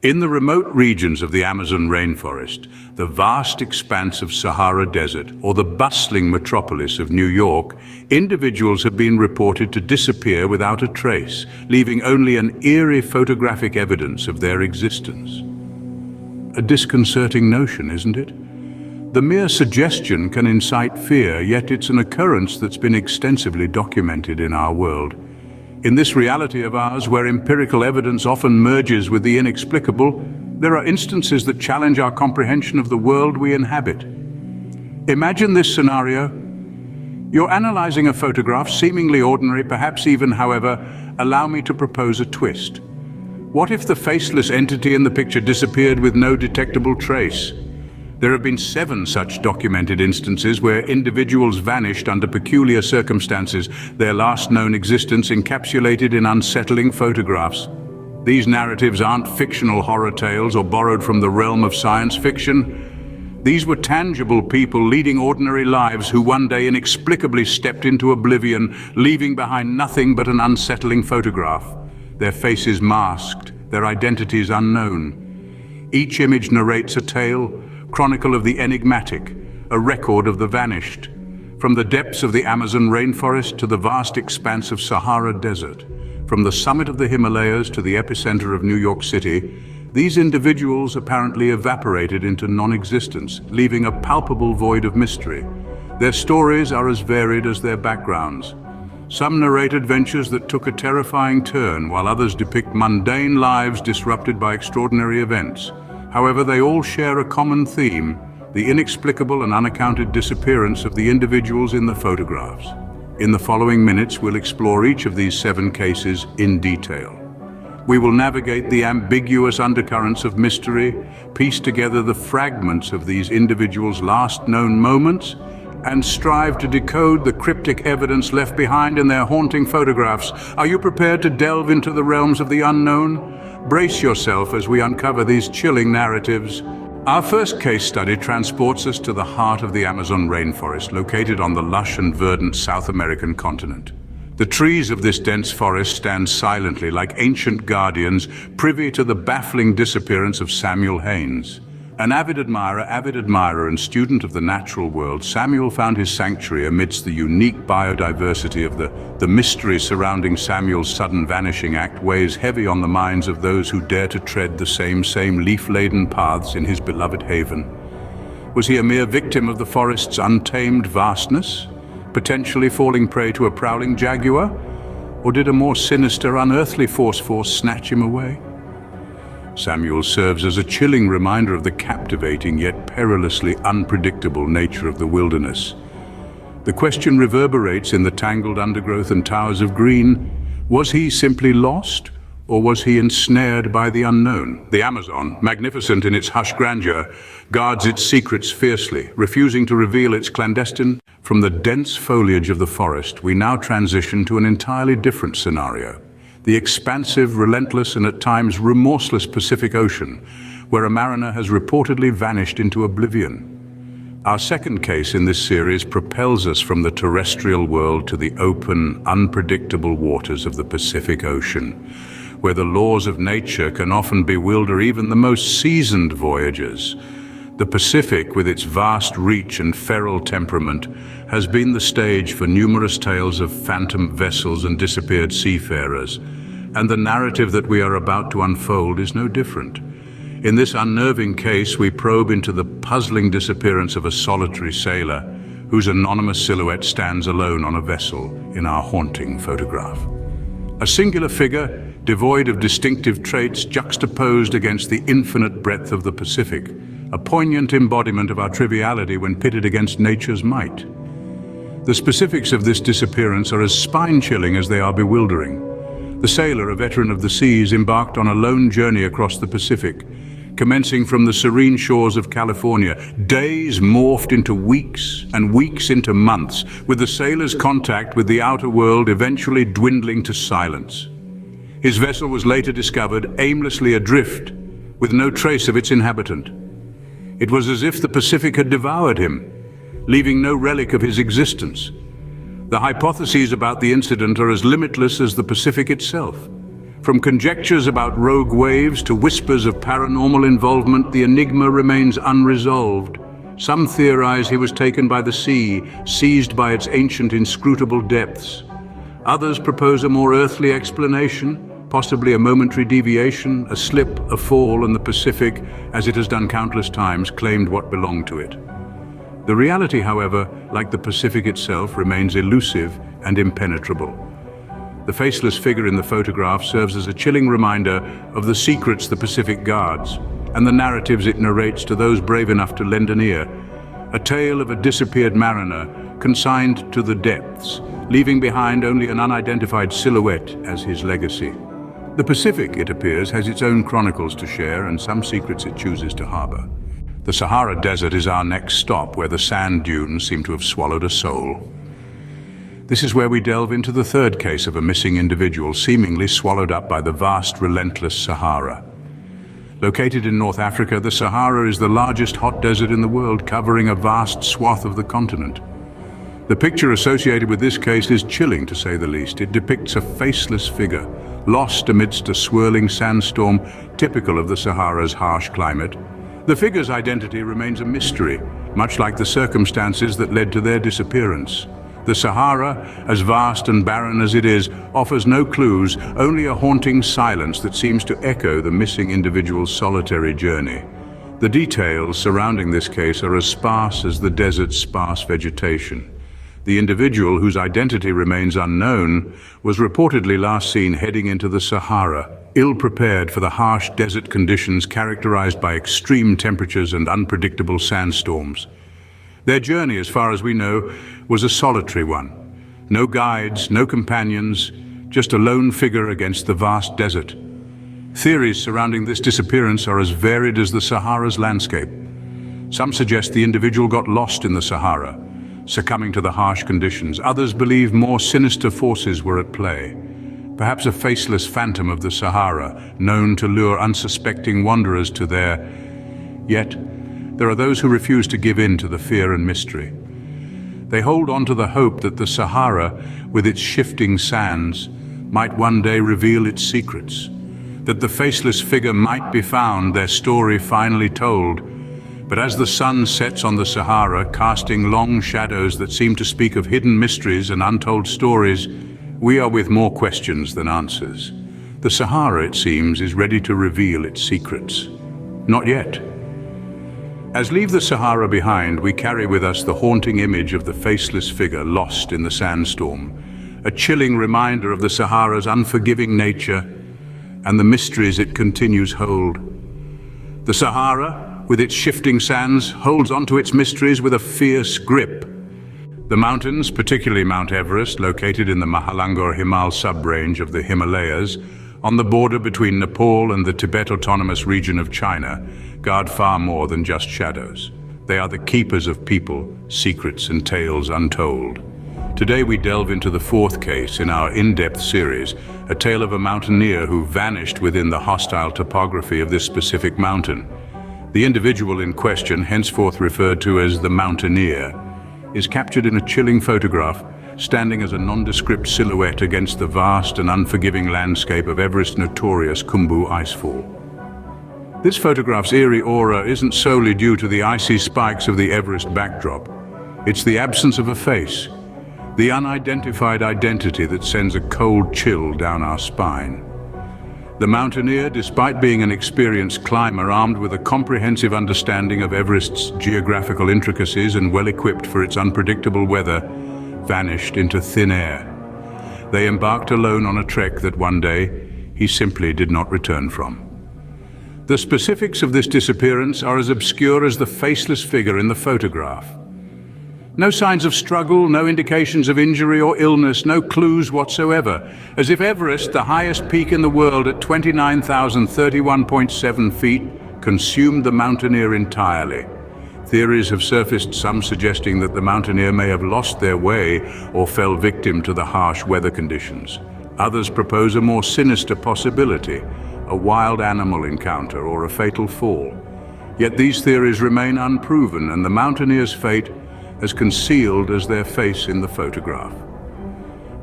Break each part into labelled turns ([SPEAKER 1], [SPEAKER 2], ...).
[SPEAKER 1] In the remote regions of the Amazon rainforest, the vast expanse of Sahara Desert, or the bustling metropolis of New York, individuals have been reported to disappear without a trace, leaving only an eerie photographic evidence of their existence. A disconcerting notion, isn't it? The mere suggestion can incite fear, yet it's an occurrence that's been extensively documented in our world. In this reality of ours, where empirical evidence often merges with the inexplicable, there are instances that challenge our comprehension of the world we inhabit. Imagine this scenario. You're analyzing a photograph, seemingly ordinary, perhaps even, however, allow me to propose a twist. What if the faceless entity in the picture disappeared with no detectable trace? There have been 7 such documented instances where individuals vanished under peculiar circumstances, their last known existence encapsulated in unsettling photographs. These narratives aren't fictional horror tales or borrowed from the realm of science fiction. These were tangible people leading ordinary lives who one day inexplicably stepped into oblivion, leaving behind nothing but an unsettling photograph. Their faces masked, their identities unknown. Each image narrates a tale, chronicle of the enigmatic, a record of the vanished. From the depths of the Amazon rainforest to the vast expanse of Sahara Desert, from the summit of the Himalayas to the epicenter of New York City, these individuals apparently evaporated into non-existence, leaving a palpable void of mystery. Their stories are as varied as their backgrounds. Some narrate adventures that took a terrifying turn, while others depict mundane lives disrupted by extraordinary events. However, they all share a common theme: the inexplicable and unaccounted disappearance of the individuals in the photographs. In the following minutes, we'll explore each of these 7 cases in detail. We will navigate the ambiguous undercurrents of mystery, piece together the fragments of these individuals' last known moments, and strive to decode the cryptic evidence left behind in their haunting photographs. Are you prepared to delve into the realms of the unknown? Brace yourself as we uncover these chilling narratives. Our first case study transports us to the heart of the Amazon rainforest, located on the lush and verdant South American continent. The trees of this dense forest stand silently like ancient guardians, privy to the baffling disappearance of Samuel Haynes. An avid admirer and student of the natural world, Samuel found his sanctuary amidst the unique biodiversity of the mystery surrounding Samuel's sudden vanishing act weighs heavy on the minds of those who dare to tread the same leaf-laden paths in his beloved haven. Was he a mere victim of the forest's untamed vastness, potentially falling prey to a prowling jaguar? Or did a more sinister, unearthly force snatch him away? Samuel serves as a chilling reminder of the captivating yet perilously unpredictable nature of the wilderness. The question reverberates in the tangled undergrowth and towers of green: was he simply lost, or was he ensnared by the unknown? The Amazon, magnificent in its hushed grandeur, guards its secrets fiercely, refusing to reveal its clandestine. From the dense foliage of the forest, we now transition to an entirely different scenario: the expansive, relentless, and at times remorseless Pacific Ocean, where a mariner has reportedly vanished into oblivion. Our second case in this series propels us from the terrestrial world to the open, unpredictable waters of the Pacific Ocean, where the laws of nature can often bewilder even the most seasoned voyagers. The Pacific, with its vast reach and feral temperament, has been the stage for numerous tales of phantom vessels and disappeared seafarers, and the narrative that we are about to unfold is no different. In this unnerving case, we probe into the puzzling disappearance of a solitary sailor whose anonymous silhouette stands alone on a vessel in our haunting photograph. A singular figure, devoid of distinctive traits, juxtaposed against the infinite breadth of the Pacific, a poignant embodiment of our triviality when pitted against nature's might. The specifics of this disappearance are as spine-chilling as they are bewildering. The sailor, a veteran of the seas, embarked on a lone journey across the Pacific, commencing from the serene shores of California. Days morphed into weeks, and weeks into months, with the sailor's contact with the outer world eventually dwindling to silence. His vessel was later discovered aimlessly adrift, with no trace of its inhabitant. It was as if the Pacific had devoured him, leaving no relic of his existence. The hypotheses about the incident are as limitless as the Pacific itself. From conjectures about rogue waves to whispers of paranormal involvement, the enigma remains unresolved. Some theorize he was taken by the sea, seized by its ancient inscrutable depths. Others propose a more earthly explanation, possibly a momentary deviation, a slip, a fall, and the Pacific, as it has done countless times, claimed what belonged to it. The reality, however, like the Pacific itself, remains elusive and impenetrable. The faceless figure in the photograph serves as a chilling reminder of the secrets the Pacific guards and the narratives it narrates to those brave enough to lend an ear. A tale of a disappeared mariner consigned to the depths, leaving behind only an unidentified silhouette as his legacy. The Pacific, it appears, has its own chronicles to share and some secrets it chooses to harbor. The Sahara Desert is our next stop, where the sand dunes seem to have swallowed a soul. This is where we delve into the third case of a missing individual seemingly swallowed up by the vast, relentless Sahara. Located in North Africa, the Sahara is the largest hot desert in the world, covering a vast swath of the continent. The picture associated with this case is chilling, to say the least. It depicts a faceless figure, lost amidst a swirling sandstorm, typical of the Sahara's harsh climate. The figure's identity remains a mystery, much like the circumstances that led to their disappearance. The Sahara, as vast and barren as it is, offers no clues, only a haunting silence that seems to echo the missing individual's solitary journey. The details surrounding this case are as sparse as the desert's sparse vegetation. The individual, whose identity remains unknown, was reportedly last seen heading into the Sahara, ill-prepared for the harsh desert conditions characterized by extreme temperatures and unpredictable sandstorms. Their journey, as far as we know, was a solitary one. No guides, no companions, just a lone figure against the vast desert. Theories surrounding this disappearance are as varied as the Sahara's landscape. Some suggest the individual got lost in the Sahara, succumbing to the harsh conditions. Others believe more sinister forces were at play. Perhaps a faceless phantom of the Sahara, known to lure unsuspecting wanderers to there. Yet, there are those who refuse to give in to the fear and mystery. They hold on to the hope that the Sahara, with its shifting sands, might one day reveal its secrets, that the faceless figure might be found, their story finally told. But as the sun sets on the Sahara, casting long shadows that seem to speak of hidden mysteries and untold stories, we are with more questions than answers. The Sahara, it seems, is ready to reveal its secrets. Not yet. As leave the Sahara behind, we carry with us the haunting image of the faceless figure lost in the sandstorm, a chilling reminder of the Sahara's unforgiving nature and the mysteries it continues hold. The Sahara, with its shifting sands, holds onto its mysteries with a fierce grip. The mountains, particularly Mount Everest, located in the Mahalangor Himal sub-range of the Himalayas, on the border between Nepal and the Tibet Autonomous Region of China, guard far more than just shadows. They are the keepers of people, secrets and tales untold. Today we delve into the fourth case in our in-depth series, a tale of a mountaineer who vanished within the hostile topography of this specific mountain. The individual in question, henceforth referred to as the Mountaineer, is captured in a chilling photograph, standing as a nondescript silhouette against the vast and unforgiving landscape of Everest's notorious Khumbu icefall. This photograph's eerie aura isn't solely due to the icy spikes of the Everest backdrop. It's the absence of a face, the unidentified identity that sends a cold chill down our spine. The mountaineer, despite being an experienced climber armed with a comprehensive understanding of Everest's geographical intricacies and well-equipped for its unpredictable weather, vanished into thin air. They embarked alone on a trek that one day he simply did not return from. The specifics of this disappearance are as obscure as the faceless figure in the photograph. No signs of struggle, no indications of injury or illness, no clues whatsoever, as if Everest, the highest peak in the world at 29,031.7 feet, consumed the mountaineer entirely. Theories have surfaced, some suggesting that the mountaineer may have lost their way or fell victim to the harsh weather conditions. Others propose a more sinister possibility, a wild animal encounter or a fatal fall. Yet these theories remain unproven, and the mountaineer's fate as concealed as their face in the photograph.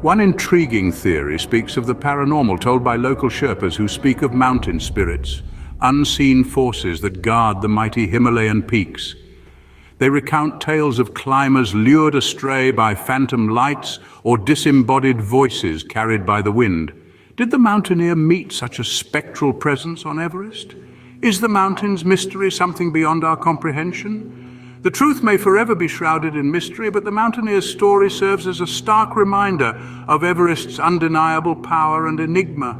[SPEAKER 1] One intriguing theory speaks of the paranormal, told by local Sherpas who speak of mountain spirits, unseen forces that guard the mighty Himalayan peaks. They recount tales of climbers lured astray by phantom lights or disembodied voices carried by the wind. Did the mountaineer meet such a spectral presence on Everest? Is the mountain's mystery something beyond our comprehension? The truth may forever be shrouded in mystery, but the mountaineer's story serves as a stark reminder of Everest's undeniable power and enigma.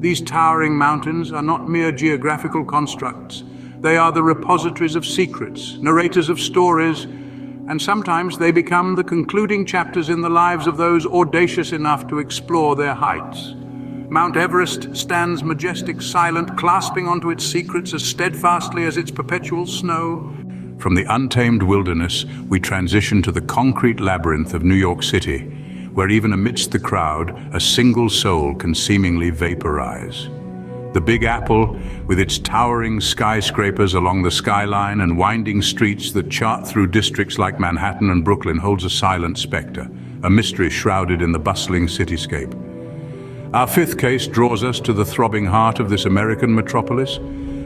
[SPEAKER 1] These towering mountains are not mere geographical constructs. They are the repositories of secrets, narrators of stories, and sometimes they become the concluding chapters in the lives of those audacious enough to explore their heights. Mount Everest stands majestic, silent, clasping onto its secrets as steadfastly as its perpetual snow. From the untamed wilderness, we transition to the concrete labyrinth of New York City, where even amidst the crowd, a single soul can seemingly vaporize. The Big Apple, with its towering skyscrapers along the skyline and winding streets that chart through districts like Manhattan and Brooklyn, holds a silent specter, a mystery shrouded in the bustling cityscape. Our fifth case draws us to the throbbing heart of this American metropolis,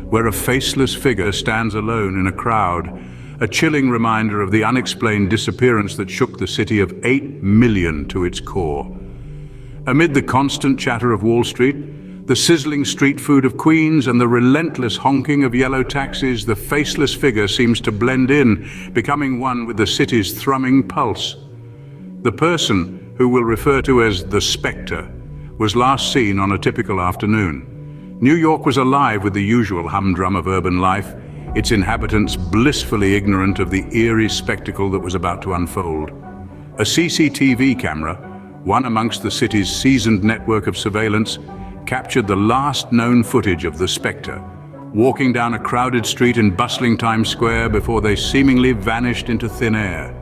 [SPEAKER 1] where a faceless figure stands alone in a crowd, a chilling reminder of the unexplained disappearance that shook the city of 8 million to its core. Amid the constant chatter of Wall Street, the sizzling street food of Queens, and the relentless honking of yellow taxis, the faceless figure seems to blend in, becoming one with the city's thrumming pulse. The person, who we'll refer to as the Spectre, was last seen on a typical afternoon. New York was alive with the usual humdrum of urban life, its inhabitants blissfully ignorant of the eerie spectacle that was about to unfold. A CCTV camera, one amongst the city's seasoned network of surveillance, captured the last known footage of the Spectre, walking down a crowded street in bustling Times Square before they seemingly vanished into thin air.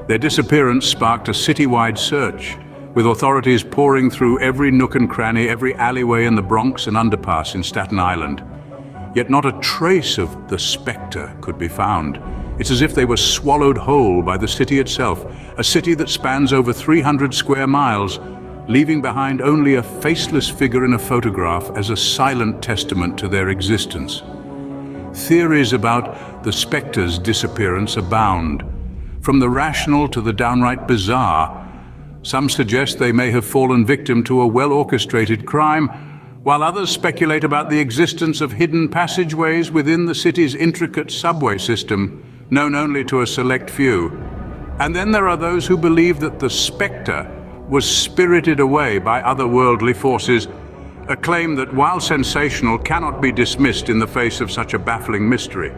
[SPEAKER 1] Their disappearance sparked a citywide search, with authorities pouring through every nook and cranny, every alleyway in the Bronx and underpass in Staten Island. Yet not a trace of the Spectre could be found. It's as if they were swallowed whole by the city itself, a city that spans over 300 square miles, leaving behind only a faceless figure in a photograph as a silent testament to their existence. Theories about the Spectre's disappearance abound. From the rational to the downright bizarre, some suggest they may have fallen victim to a well-orchestrated crime, while others speculate about the existence of hidden passageways within the city's intricate subway system, known only to a select few. And then there are those who believe that the Spectre was spirited away by otherworldly forces, a claim that, while sensational, cannot be dismissed in the face of such a baffling mystery.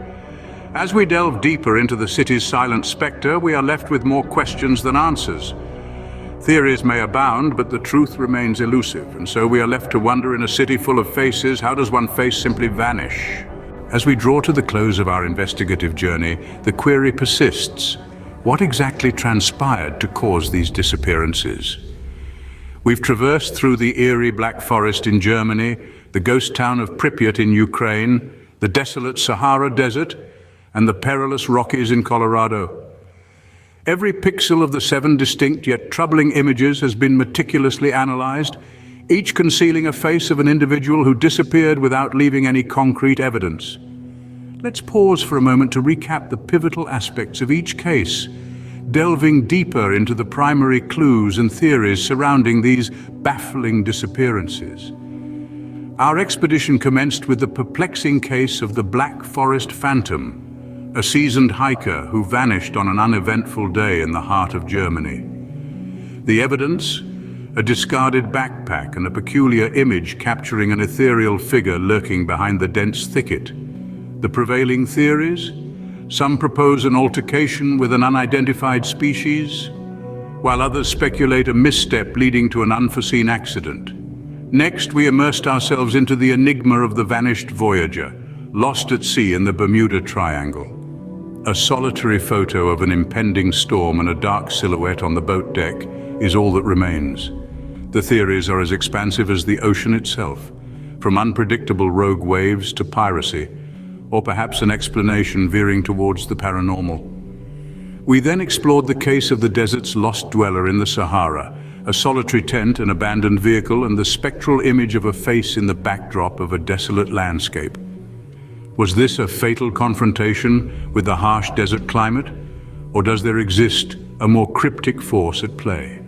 [SPEAKER 1] As we delve deeper into the city's silent spectre, we are left with more questions than answers. Theories may abound, but the truth remains elusive, and so we are left to wonder, in a city full of faces, how does one face simply vanish? As we draw to the close of our investigative journey, the query persists. What exactly transpired to cause these disappearances? We've traversed through the eerie Black Forest in Germany, the ghost town of Pripyat in Ukraine, the desolate Sahara Desert, and the perilous Rockies in Colorado. Every pixel of the 7 distinct yet troubling images has been meticulously analyzed, each concealing a face of an individual who disappeared without leaving any concrete evidence. Let's pause for a moment to recap the pivotal aspects of each case, delving deeper into the primary clues and theories surrounding these baffling disappearances. Our expedition commenced with the perplexing case of the Black Forest Phantom, a seasoned hiker who vanished on an uneventful day in the heart of Germany. The evidence? A discarded backpack and a peculiar image capturing an ethereal figure lurking behind the dense thicket. The prevailing theories? Some propose an altercation with an unidentified species, while others speculate a misstep leading to an unforeseen accident. Next, we immersed ourselves into the enigma of the vanished Voyager, lost at sea in the Bermuda Triangle. A solitary photo of an impending storm and a dark silhouette on the boat deck is all that remains. The theories are as expansive as the ocean itself, from unpredictable rogue waves to piracy, or perhaps an explanation veering towards the paranormal. We then explored the case of the desert's lost dweller in the Sahara, A solitary tent, an abandoned vehicle, and the spectral image of a face in the backdrop of a desolate landscape. Was this a fatal confrontation with the harsh desert climate? Or does there exist a more cryptic force at play?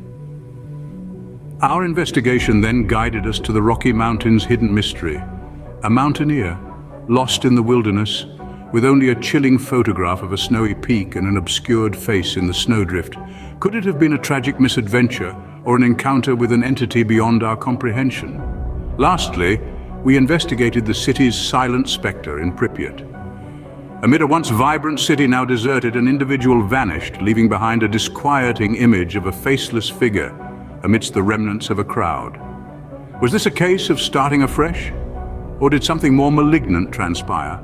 [SPEAKER 1] Our investigation then guided us to the Rocky Mountains' hidden mystery. A mountaineer, lost in the wilderness, with only a chilling photograph of a snowy peak and an obscured face in the snowdrift. Could it have been a tragic misadventure or an encounter with an entity beyond our comprehension? Lastly, we investigated the city's silent spectre in Pripyat. Amid a once vibrant city now deserted, an individual vanished, leaving behind a disquieting image of a faceless figure amidst the remnants of a crowd. Was this a case of starting afresh? Or did something more malignant transpire?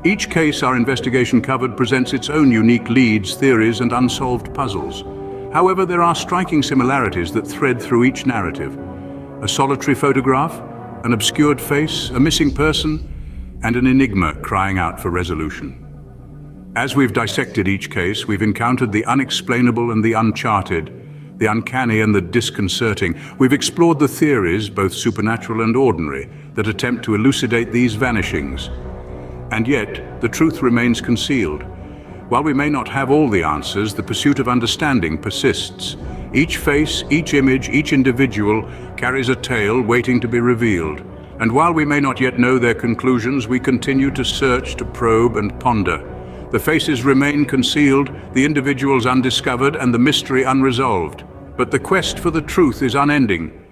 [SPEAKER 1] Each case our investigation covered presents its own unique leads, theories, and unsolved puzzles. However, there are striking similarities that thread through each narrative. A solitary photograph, an obscured face, a missing person, and an enigma crying out for resolution. As we've dissected each case, we've encountered the unexplainable and the uncharted, the uncanny and the disconcerting. We've explored the theories, both supernatural and ordinary, that attempt to elucidate these vanishings. And yet, the truth remains concealed. While we may not have all the answers, the pursuit of understanding persists. Each face, each image, each individual carries a tale waiting to be revealed. And while we may not yet know their conclusions, we continue to search, to probe and ponder. The faces remain concealed, the individuals undiscovered, and the mystery unresolved. But the quest for the truth is unending.